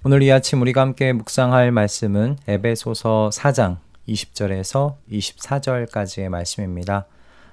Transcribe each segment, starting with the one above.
오늘 이 아침 우리가 함께 묵상할 말씀은 에베소서 4장 20절에서 24절까지의 말씀입니다.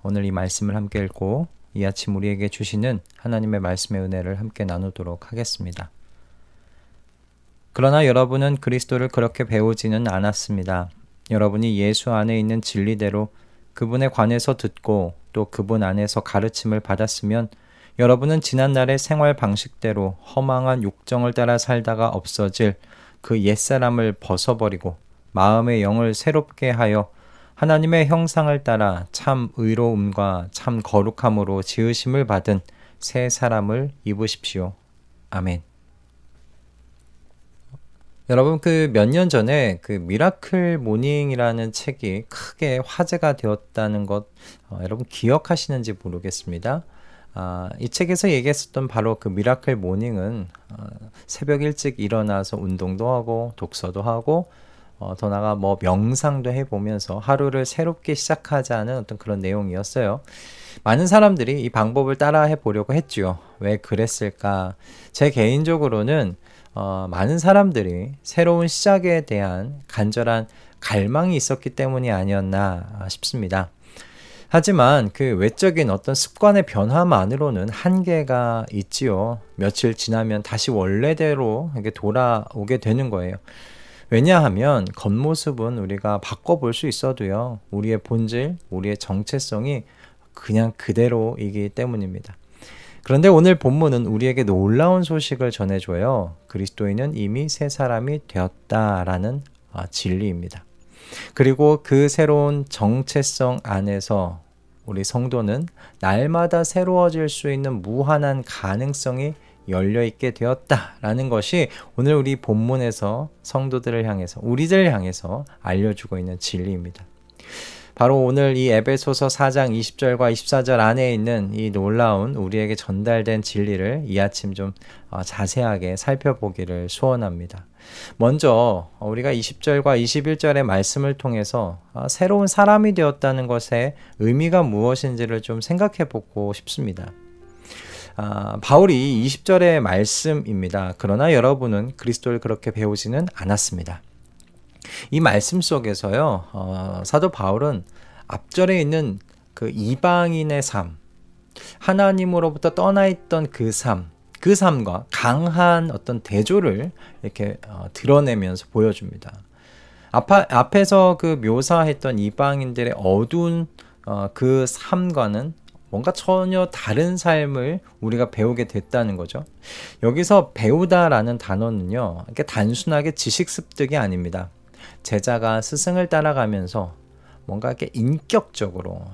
오늘 이 말씀을 함께 읽고 이 아침 우리에게 주시는 하나님의 말씀의 은혜를 함께 나누도록 하겠습니다. 그러나 여러분은 그리스도를 그렇게 배우지는 않았습니다. 여러분이 예수 안에 있는 진리대로 그분에 관해서 듣고 또 그분 안에서 가르침을 받았으면 여러분은 지난날의 생활 방식대로 허망한 욕정을 따라 살다가 없어질 그 옛사람을 벗어버리고 마음의 영을 새롭게 하여 하나님의 형상을 따라 참 의로움과 참 거룩함으로 지으심을 받은 새 사람을 입으십시오. 아멘. 여러분, 몇 년 전에 미라클 모닝이라는 책이 크게 화제가 되었다는 것 여러분 기억하시는지 모르겠습니다. 이 책에서 얘기했었던 바로 미라클 모닝은 새벽 일찍 일어나서 운동도 하고 독서도 하고 더 나아가 명상도 해보면서 하루를 새롭게 시작하자는 어떤 그런 내용이었어요. 많은 사람들이 이 방법을 따라 해보려고 했죠. 왜 그랬을까? 제 개인적으로는 많은 사람들이 새로운 시작에 대한 간절한 갈망이 있었기 때문이 아니었나 싶습니다. 하지만 외적인 어떤 습관의 변화만으로는 한계가 있지요. 며칠 지나면 다시 원래대로 이게 돌아오게 되는 거예요. 왜냐하면 겉모습은 우리가 바꿔볼 수 있어도요, 우리의 본질, 우리의 정체성이 그냥 그대로이기 때문입니다. 그런데 오늘 본문은 우리에게 놀라운 소식을 전해줘요. 그리스도인은 이미 새 사람이 되었다라는 진리입니다. 그리고 그 새로운 정체성 안에서 우리 성도는 날마다 새로워질 수 있는 무한한 가능성이 열려있게 되었다라는 것이 오늘 우리 본문에서 성도들을 향해서, 우리들을 향해서 알려주고 있는 진리입니다. 바로 오늘 이 에베소서 4장 20절과 24절 안에 있는 이 놀라운 우리에게 전달된 진리를 이 아침 좀 자세하게 살펴보기를 소원합니다. 먼저 우리가 20절과 21절의 말씀을 통해서 새로운 사람이 되었다는 것의 의미가 무엇인지를 좀 생각해 보고 싶습니다. 바울이 20절의 말씀입니다. 그러나 여러분은 그리스도를 그렇게 배우지는 않았습니다. 이 말씀 속에서요, 사도 바울은 앞절에 있는 이방인의 삶, 하나님으로부터 떠나 있던 그 삶과 강한 어떤 대조를 이렇게 드러내면서 보여줍니다. 앞에서 묘사했던 이방인들의 어두운 그 삶과는 뭔가 전혀 다른 삶을 우리가 배우게 됐다는 거죠. 여기서 배우다라는 단어는요, 이렇게 단순하게 지식 습득이 아닙니다. 제자가 스승을 따라가면서 뭔가 이렇게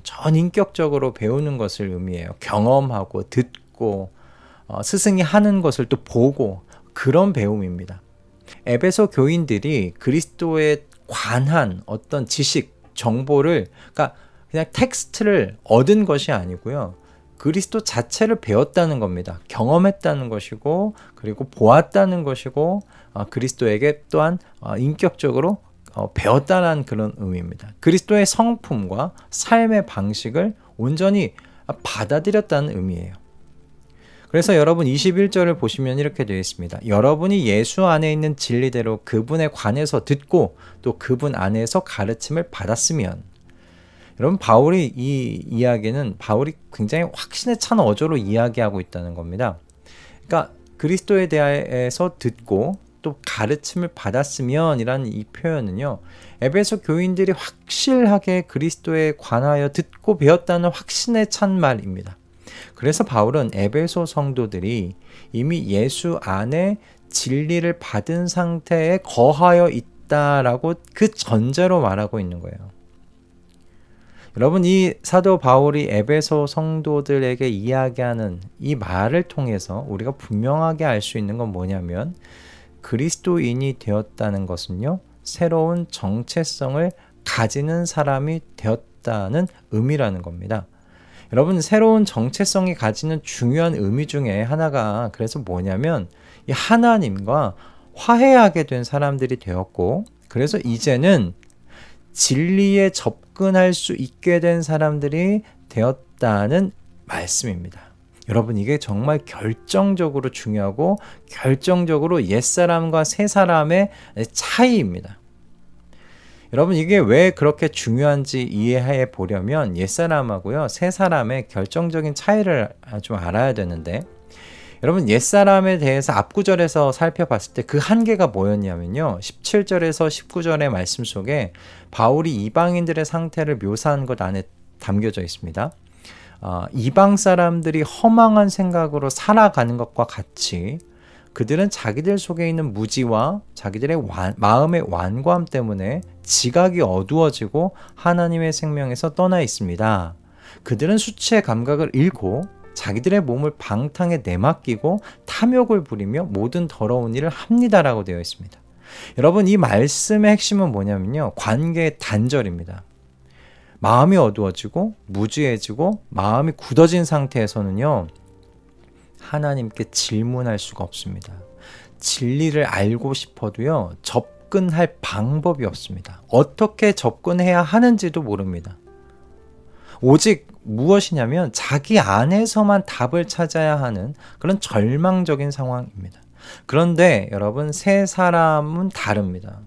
전인격적으로 배우는 것을 의미해요. 경험하고 듣고 스승이 하는 것을 또 보고, 그런 배움입니다. 에베소 교인들이 그리스도에 관한 어떤 지식, 정보를 그냥 텍스트를 얻은 것이 아니고요. 그리스도 자체를 배웠다는 겁니다. 경험했다는 것이고, 그리고 보았다는 것이고, 그리스도에게 또한 인격적으로 배웠다는 그런 의미입니다. 그리스도의 성품과 삶의 방식을 온전히 받아들였다는 의미예요. 그래서 여러분 21절을 보시면 이렇게 되어 있습니다. 여러분이 예수 안에 있는 진리대로 그분에 관해서 듣고 또 그분 안에서 가르침을 받았으면, 여러분 바울이 이 이야기는 바울이 굉장히 확신에 찬 어조로 이야기하고 있다는 겁니다. 그러니까 그리스도에 대해서 듣고 또 가르침을 받았으면 이라는 이 표현은요, 에베소 교인들이 확실하게 그리스도에 관하여 듣고 배웠다는 확신에 찬 말입니다. 그래서 바울은 에베소 성도들이 이미 예수 안에 진리를 받은 상태에 거하여 있다라고 그 전제로 말하고 있는 거예요. 여러분, 이 사도 바울이 에베소 성도들에게 이야기하는 이 말을 통해서 우리가 분명하게 알 수 있는 건 뭐냐면, 그리스도인이 되었다는 것은요, 새로운 정체성을 가지는 사람이 되었다는 의미라는 겁니다. 여러분, 새로운 정체성이 가지는 중요한 의미 중에 하나가 그래서 뭐냐면, 이 하나님과 화해하게 된 사람들이 되었고, 그래서 이제는 진리에 접근할 수 있게 된 사람들이 되었다는 말씀입니다. 여러분, 이게 정말 결정적으로 중요하고 결정적으로 옛사람과 새사람의 차이입니다. 여러분, 이게 왜 그렇게 중요한지 이해해 보려면 옛사람하고요 새사람의 결정적인 차이를 좀 알아야 되는데, 여러분, 옛사람에 대해서 앞구절에서 살펴봤을 때 그 한계가 뭐였냐면요, 17절에서 19절의 말씀 속에 바울이 이방인들의 상태를 묘사한 것 안에 담겨져 있습니다. 이방 사람들이 허망한 생각으로 살아가는 것과 같이 그들은 자기들 속에 있는 무지와 자기들의 마음의 완고함 때문에 지각이 어두워지고 하나님의 생명에서 떠나 있습니다. 그들은 수치의 감각을 잃고 자기들의 몸을 방탕에 내맡기고 탐욕을 부리며 모든 더러운 일을 합니다라고 되어 있습니다. 여러분, 이 말씀의 핵심은 뭐냐면요, 관계의 단절입니다. 마음이 어두워지고 무지해지고 마음이 굳어진 상태에서는요, 하나님께 질문할 수가 없습니다. 진리를 알고 싶어도요, 접근할 방법이 없습니다. 어떻게 접근해야 하는지도 모릅니다. 오직 무엇이냐면 자기 안에서만 답을 찾아야 하는 그런 절망적인 상황입니다. 그런데 여러분, 새 사람은 다릅니다.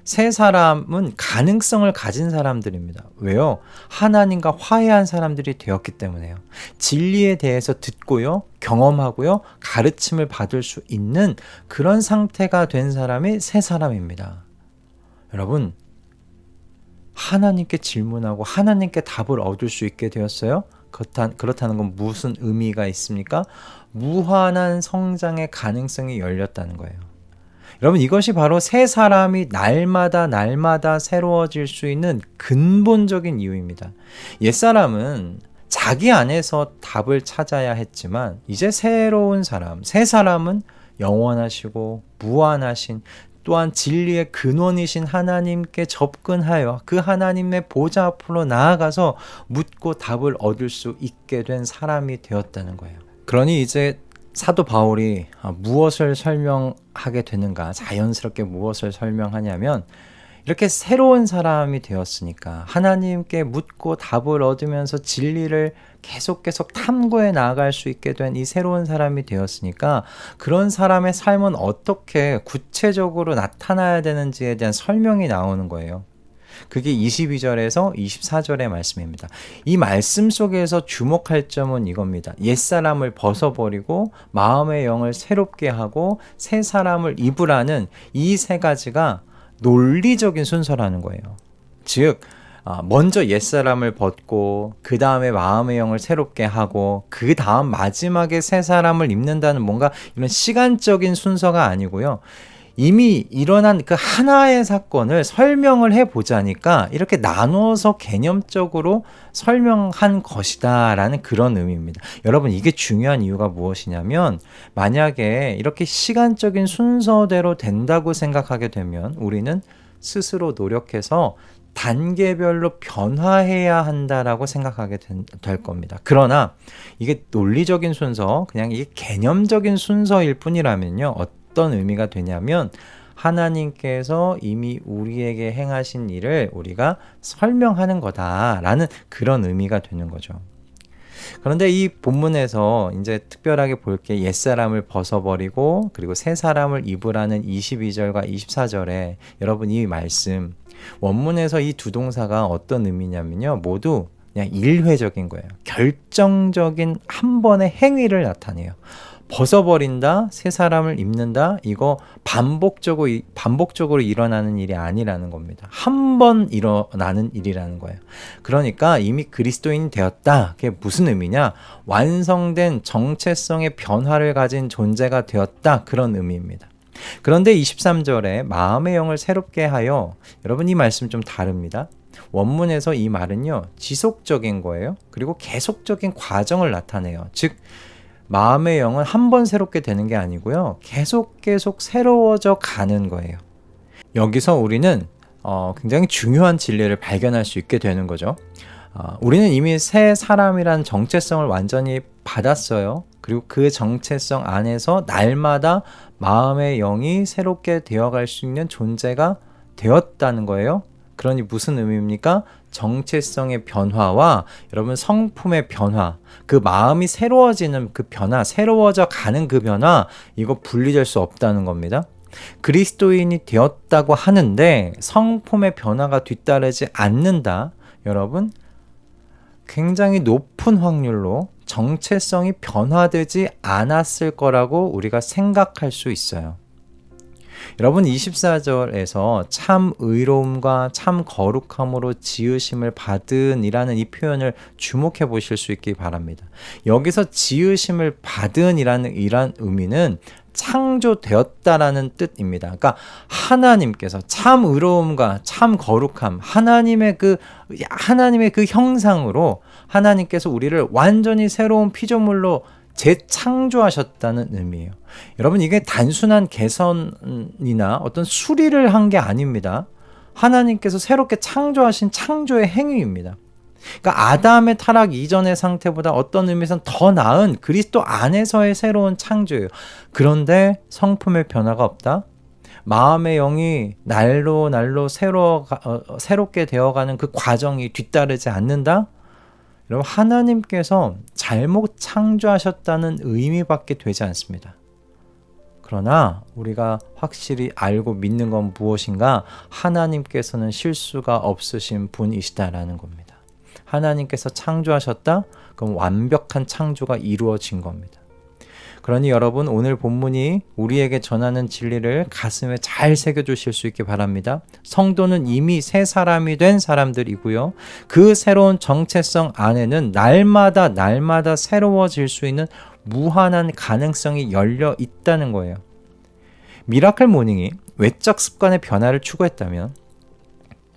새 사람은 가능성을 가진 사람들입니다. 왜요? 하나님과 화해한 사람들이 되었기 때문에요. 진리에 대해서 듣고요, 경험하고요, 가르침을 받을 수 있는 그런 상태가 된 사람이 새 사람입니다. 여러분, 하나님께 질문하고 하나님께 답을 얻을 수 있게 되었어요. 그렇다는 건 무슨 의미가 있습니까? 무한한 성장의 가능성이 열렸다는 거예요. 여러분, 이것이 바로 새 사람이 날마다 새로워질 수 있는 근본적인 이유입니다. 옛사람은 자기 안에서 답을 찾아야 했지만 이제 새로운 사람, 새 사람은 영원하시고 무한하신, 또한 진리의 근원이신 하나님께 접근하여 그 하나님의 보좌 앞으로 나아가서 묻고 답을 얻을 수 있게 된 사람이 되었다는 거예요. 그러니 이제 사도 바울이 무엇을 설명하게 되는가, 자연스럽게 무엇을 설명하냐면, 이렇게 새로운 사람이 되었으니까 하나님께 묻고 답을 얻으면서 진리를 계속 탐구해 나아갈 수 있게 된 이 새로운 사람이 되었으니까 그런 사람의 삶은 어떻게 구체적으로 나타나야 되는지에 대한 설명이 나오는 거예요. 그게 22절에서 24절의 말씀입니다. 이 말씀 속에서 주목할 점은 이겁니다. 옛사람을 벗어버리고 마음의 영을 새롭게 하고 새 사람을 입으라는 이 세 가지가 논리적인 순서라는 거예요. 즉, 먼저 옛사람을 벗고 그 다음에 마음의 영을 새롭게 하고 그 다음 마지막에 새 사람을 입는다는 뭔가 이런 시간적인 순서가 아니고요, 이미 일어난 그 하나의 사건을 설명을 해보자니까 이렇게 나눠서 개념적으로 설명한 것이다 라는 그런 의미입니다. 여러분, 이게 중요한 이유가 무엇이냐면, 만약에 이렇게 시간적인 순서대로 된다고 생각하게 되면 우리는 스스로 노력해서 단계별로 변화해야 한다라고 생각하게 될 겁니다. 그러나 이게 논리적인 순서, 그냥 이게 개념적인 순서일 뿐이라면요, 어떤 의미가 되냐면 하나님께서 이미 우리에게 행하신 일을 우리가 설명하는 거다라는 그런 의미가 되는 거죠. 그런데 이 본문에서 이제 특별하게 볼 게 옛사람을 벗어버리고 그리고 새 사람을 입으라는 22절과 24절에 여러분, 이 말씀 원문에서 이 두 동사가 어떤 의미냐면요, 모두 그냥 일회적인 거예요. 결정적인 한 번의 행위를 나타내요. 벗어버린다, 새 사람을 입는다, 이거 반복적으로 일어나는 일이 아니라는 겁니다. 한 번 일어나는 일이라는 거예요. 그러니까 이미 그리스도인이 되었다. 그게 무슨 의미냐? 완성된 정체성의 변화를 가진 존재가 되었다. 그런 의미입니다. 그런데 23절에 마음의 영을 새롭게 하여, 여러분, 이 말씀 좀 다릅니다. 원문에서 이 말은요, 지속적인 거예요. 그리고 계속적인 과정을 나타내요. 즉, 마음의 영은 한 번 새롭게 되는 게 아니고요, 계속 새로워져 가는 거예요. 여기서 우리는 굉장히 중요한 진리를 발견할 수 있게 되는 거죠. 우리는 이미 새 사람이란 정체성을 완전히 받았어요. 그리고 그 정체성 안에서 날마다 마음의 영이 새롭게 되어갈 수 있는 존재가 되었다는 거예요. 그러니 무슨 의미입니까? 정체성의 변화와 여러분 성품의 변화, 그 마음이 새로워지는 그 변화, 새로워져 가는 그 변화, 이거 분리될 수 없다는 겁니다. 그리스도인이 되었다고 하는데 성품의 변화가 뒤따르지 않는다. 여러분, 굉장히 높은 확률로 정체성이 변화되지 않았을 거라고 우리가 생각할 수 있어요. 여러분, 24절에서 참 의로움과 참 거룩함으로 지으심을 받은 이라는 이 표현을 주목해 보실 수 있기 바랍니다. 여기서 지으심을 받은 이라는 의미는 창조되었다라는 뜻입니다. 그러니까 하나님께서 참 의로움과 참 거룩함, 하나님의 그 형상으로 하나님께서 우리를 완전히 새로운 피조물로 재창조하셨다는 의미예요. 여러분, 이게 단순한 개선이나 어떤 수리를 한 게 아닙니다. 하나님께서 새롭게 창조하신 창조의 행위입니다. 그러니까 아담의 타락 이전의 상태보다 어떤 의미에서는 더 나은 그리스도 안에서의 새로운 창조예요. 그런데 성품의 변화가 없다? 마음의 영이 날로 새롭게 되어가는 그 과정이 뒤따르지 않는다? 여러분, 하나님께서 잘못 창조하셨다는 의미밖에 되지 않습니다. 그러나 우리가 확실히 알고 믿는 건 무엇인가? 하나님께서는 실수가 없으신 분이시다라는 겁니다. 하나님께서 창조하셨다? 그럼 완벽한 창조가 이루어진 겁니다. 그러니 여러분, 오늘 본문이 우리에게 전하는 진리를 가슴에 잘 새겨주실 수 있기 바랍니다. 성도는 이미 새 사람이 된 사람들이고요. 그 새로운 정체성 안에는 날마다 새로워질 수 있는 무한한 가능성이 열려 있다는 거예요. 미라클 모닝이 외적 습관의 변화를 추구했다면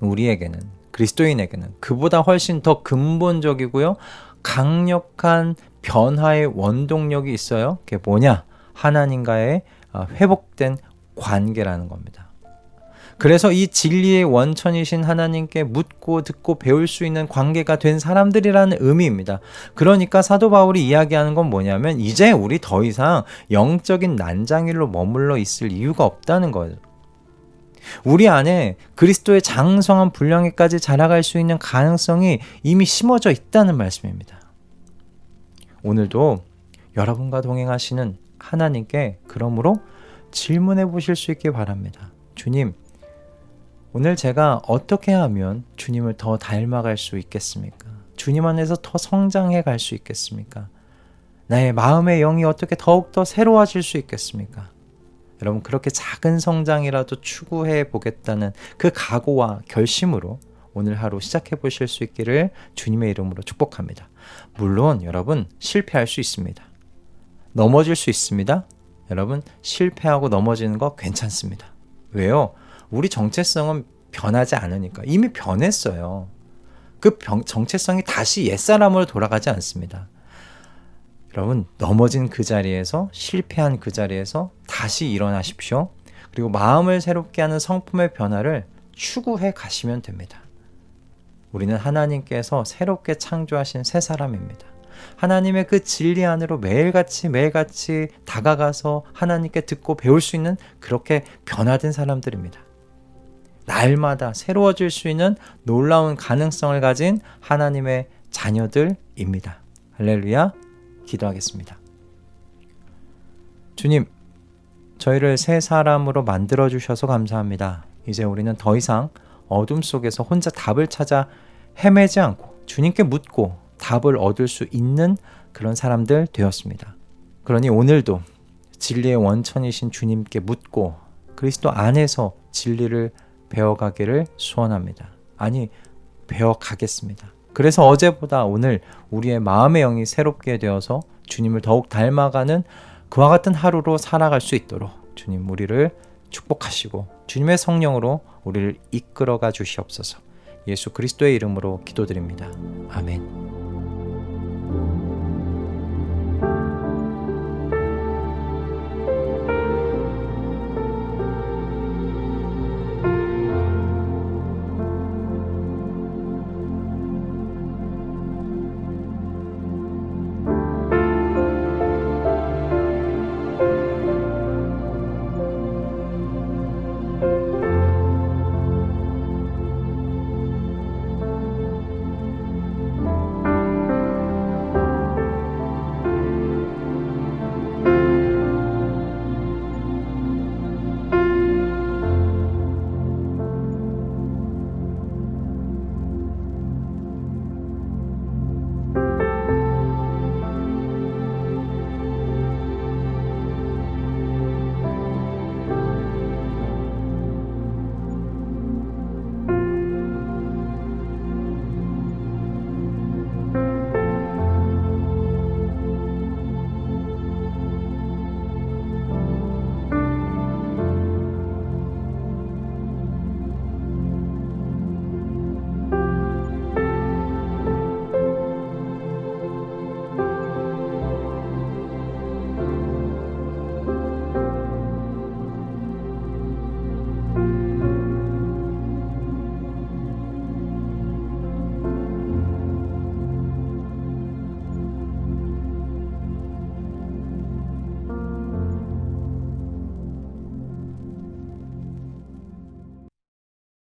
우리에게는, 그리스도인에게는 그보다 훨씬 더 근본적이고요, 강력한 변화의 원동력이 있어요. 그게 뭐냐? 하나님과의 회복된 관계라는 겁니다. 그래서 이 진리의 원천이신 하나님께 묻고 듣고 배울 수 있는 관계가 된 사람들이라는 의미입니다. 그러니까 사도 바울이 이야기하는 건 뭐냐면 이제 우리 더 이상 영적인 난장일로 머물러 있을 이유가 없다는 거예요. 우리 안에 그리스도의 장성한 분량에까지 자라갈 수 있는 가능성이 이미 심어져 있다는 말씀입니다. 오늘도 여러분과 동행하시는 하나님께 그러므로 질문해 보실 수 있기 바랍니다. 주님, 오늘 제가 어떻게 하면 주님을 더 닮아갈 수 있겠습니까? 주님 안에서 더 성장해 갈 수 있겠습니까? 나의 마음의 영이 어떻게 더욱더 새로워질 수 있겠습니까? 여러분, 그렇게 작은 성장이라도 추구해 보겠다는 그 각오와 결심으로 오늘 하루 시작해 보실 수 있기를 주님의 이름으로 축복합니다. 물론 여러분, 실패할 수 있습니다. 넘어질 수 있습니다. 여러분, 실패하고 넘어지는 거 괜찮습니다. 왜요? 우리 정체성은 변하지 않으니까. 이미 변했어요. 그 정체성이 다시 옛사람으로 돌아가지 않습니다. 여러분, 넘어진 그 자리에서, 실패한 그 자리에서 다시 일어나십시오. 그리고 마음을 새롭게 하는 성품의 변화를 추구해 가시면 됩니다. 우리는 하나님께서 새롭게 창조하신 새 사람입니다. 하나님의 그 진리 안으로 매일같이 다가가서 하나님께 듣고 배울 수 있는 그렇게 변화된 사람들입니다. 날마다 새로워질 수 있는 놀라운 가능성을 가진 하나님의 자녀들입니다. 할렐루야. 기도하겠습니다. 주님, 저희를 새 사람으로 만들어주셔서 감사합니다. 이제 우리는 더 이상 어둠 속에서 혼자 답을 찾아 헤매지 않고 주님께 묻고 답을 얻을 수 있는 그런 사람들 되었습니다. 그러니 오늘도 진리의 원천이신 주님께 묻고 그리스도 안에서 진리를 배워가기를 소원합니다. 아니, 배워가겠습니다. 그래서 어제보다 오늘 우리의 마음의 영이 새롭게 되어서 주님을 더욱 닮아가는 그와 같은 하루로 살아갈 수 있도록 주님 우리를 축복하시고 주님의 성령으로 우리를 이끌어가 주시옵소서. 예수 그리스도의 이름으로 기도드립니다. 아멘.